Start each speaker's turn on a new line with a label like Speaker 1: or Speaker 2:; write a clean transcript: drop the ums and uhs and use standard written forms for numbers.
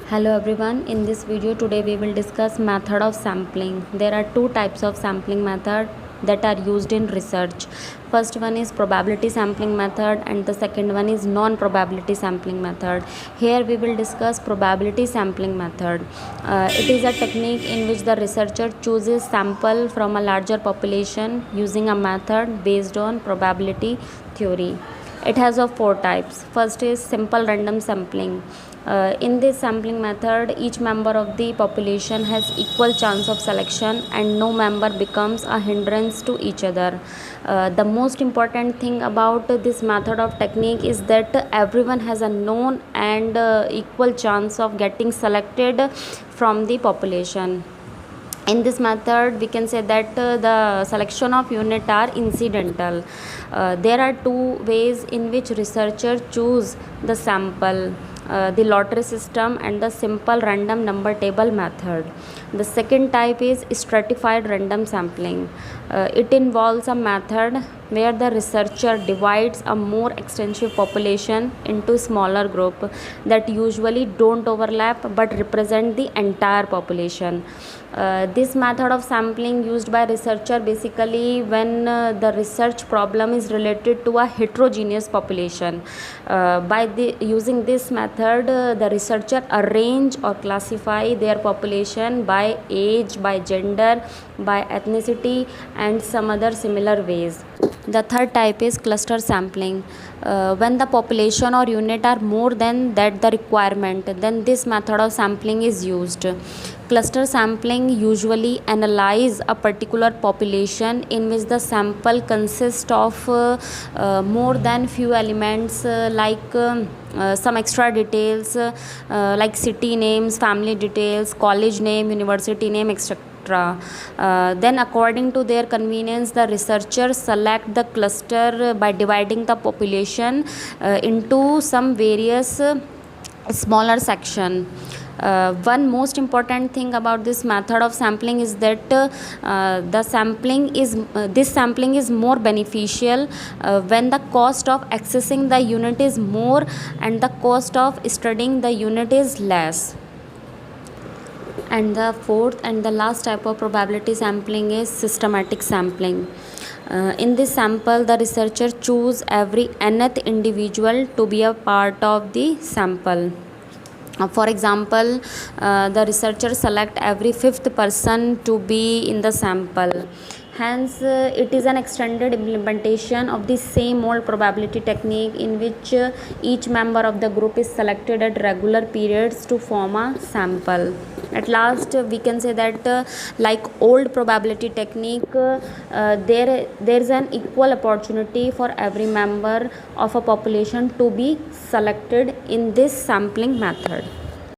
Speaker 1: Hello everyone, in this video today we will discuss method of sampling. There are two types of sampling method that are used in research. First one is probability sampling method and the second one is non-probability sampling method. Here we will discuss probability sampling method. It is a technique in which the researcher chooses sample from a larger population using a method based on probability theory. It has of four types. First is simple random sampling. In this sampling method, each member of the population has equal chance of selection and no member becomes a hindrance to each other. The most important thing about this method of technique is that everyone has a known and equal chance of getting selected from the population. In this method we can say that the selection of unit are incidental. There are two ways in which researchers choose the sample, the lottery system and the simple random number table method. The second type is stratified random sampling. It involves a method where the researcher divides a more extensive population into smaller group that usually don't overlap but represent the entire population. This method of sampling used by researcher basically when the research problem is related to a heterogeneous population. By using this method, the researcher arrange or classify their population by age, by gender, by ethnicity and some other similar ways. The third type is cluster sampling. When the population or unit are more than that the requirement, then this method of sampling is used. Cluster sampling usually analyze a particular population in which the sample consists of more than few elements some extra details like city names, family details, college name, university name, etc. Then according to their convenience the researchers select the cluster by dividing the population into some various smaller section. One most important thing about this method of sampling is that this sampling is more beneficial when the cost of accessing the unit is more and the cost of studying the unit is less. And the fourth and the last type of probability sampling is systematic sampling. In this sample, the researcher choose every nth individual to be a part of the sample. For example, the researcher select every fifth person to be in the sample. Hence, it is an extended implementation of the same old probability technique in which each member of the group is selected at regular periods to form a sample. At last, we can say that like old probability technique, there is an equal opportunity for every member of a population to be selected in this sampling method.